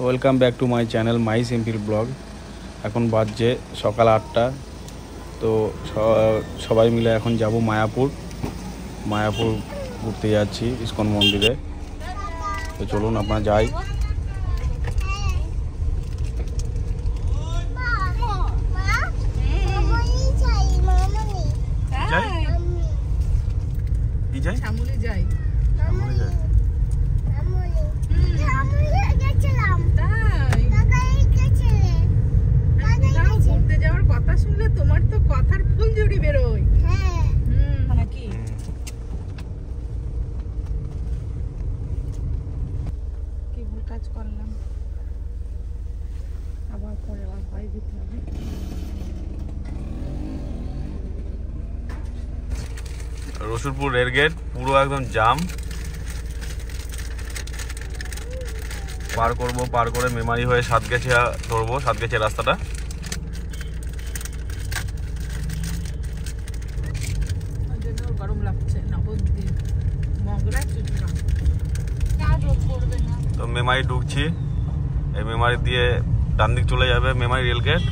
Welcome back to my channel my simple blog. এখন বাজছে সকাল 8টা। তো সবাই মিলে এখন যাব মায়াপুর ঘুরতে যাচ্ছি ইসকন মন্দিরে। তো চলুন আপনারা যাই। ঘুরতে যাওয়ার কথা শুনলে তোমার তো কথার ফুলঝুরি বেরোয়। নাকি কি ভুল কাজ করলাম, আবার পরে ভয় দিতে হবে। রসুলপুর রেল গেট পুরো একদম জাম। পার করে মেমারি হয়ে সাতগাছিয়া ধরবো, সাতগাছিয়া রাস্তাটা। গরম লাগছে। তো মেমারি ঢুকছি, এই মেমারি দিয়ে ডান দিক চলে যাবে মেমারি রেল গেট,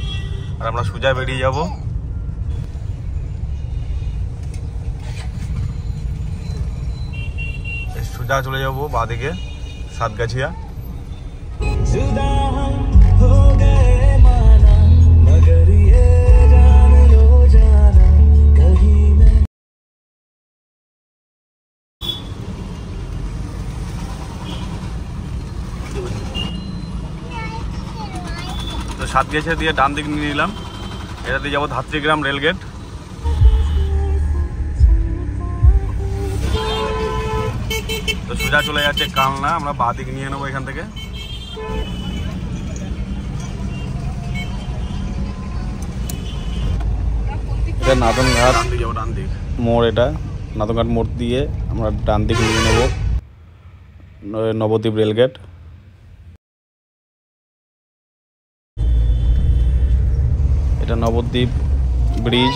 আর আমরা সোজা বেরিয়ে যাব। সোজা চলে যাব বাঁদিকে সাতগাছিয়া। তো সাতগাছিয়া দিয়ে ডান দিক নিয়ে নিলাম, এটা দিয়ে যাবো ধাত্রীগ্রাম রেলগেট। তো সোজা চলে যাচ্ছে কালনা, আমরা বাঁ দিক নিয়ে নেবো এখান থেকে। এটা নাদনঘাট মোড়, এটা নাদনঘাট মোড় দিয়ে আমরা ডান দিক নিয়ে নেব নবদ্বীপ রেলগেট। এটা নবদ্বীপ ব্রিজ।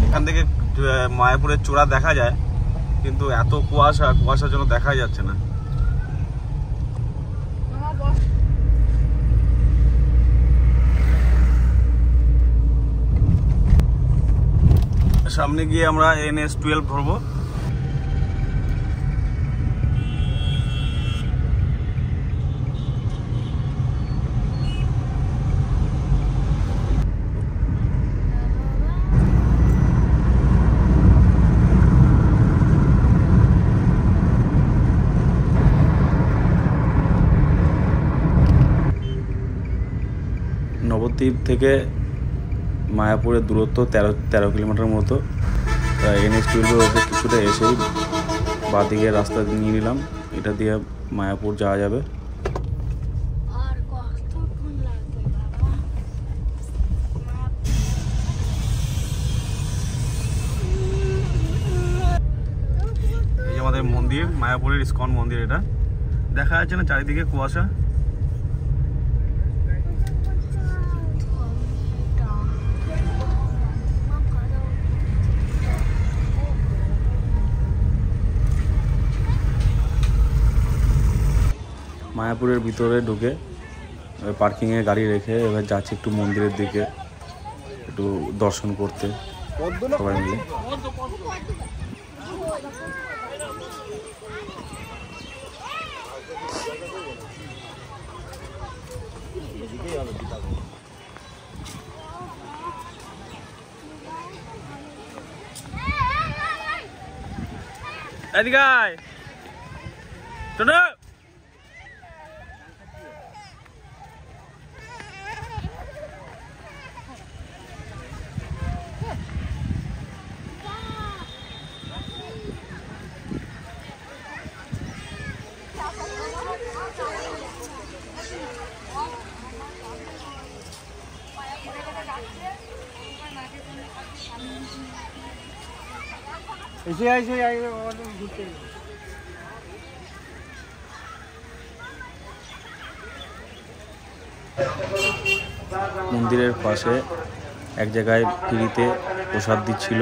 এখান থেকে মায়াপুরের চূড়া দেখা যায়, কিন্তু এত কুয়াশার জন্য দেখা যাচ্ছে না। সামনে গিয়ে আমরা NH-12 ধরবো। নবদ্বীপ থেকে মায়াপুরের দূরত্ব 13 কিলোমিটার মতো। NH-12 কিছুটা এসেই বাঁদিকে রাস্তা নিয়ে নিলাম, এটা দিয়ে মায়াপুর যাওয়া যাবে। এই যে আমাদের মন্দির, মায়াপুরের ইসকন মন্দির। এটা দেখা যাচ্ছে না, চারিদিকে কুয়াশা। মায়াপুরের ভিতরে ঢুকে পার্কিংয়ে গাড়ি রেখে এবার যাচ্ছি একটু মন্দিরের দিকে, একটু দর্শন করতে সবাই মিলে। এদিকে আয় শোনো। মন্দিরের পাশে এক জায়গায় ফ্রিতে প্রসাদ দিচ্ছিল,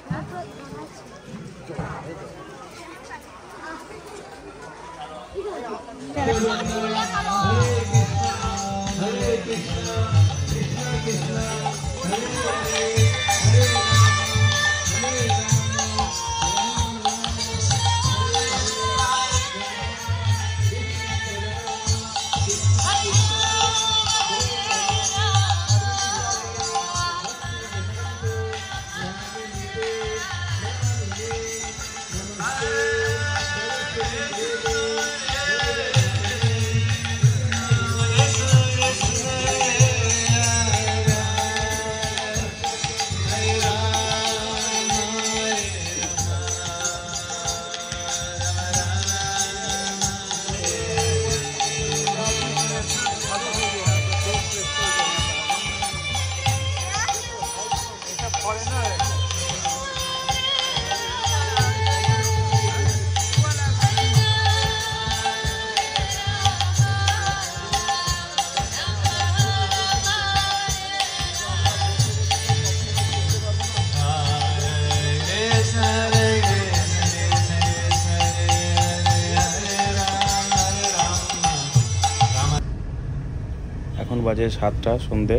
এখন বাজে 7টা সন্ধে।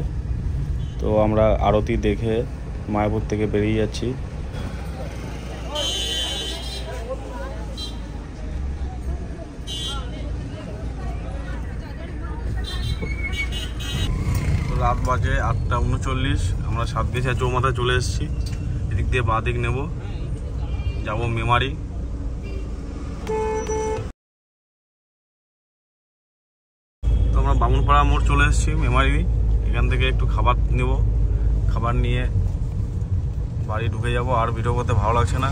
তো আমরা আরতি দেখে মায়াপুর থেকে বেরিয়ে যাচ্ছি। রাত বাজে 8:39। আমরা সাতগেছিয়া চৌমাথায় চলে এসেছি। এদিক দিয়ে বাঁ দিক নেব, যাবো মেমারি। তো আমরা বামুনপাড়া মোড় চলে এসেছি মেমারি। এখান থেকে একটু খাবার নেব, খাবার নিয়ে বাড়ি ঢুকে যাব। আর ভিডিও করতে ভালো লাগছে না।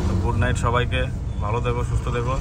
তো গুড নাইট সবাইকে, ভালো থেকো, সুস্থ থেকো।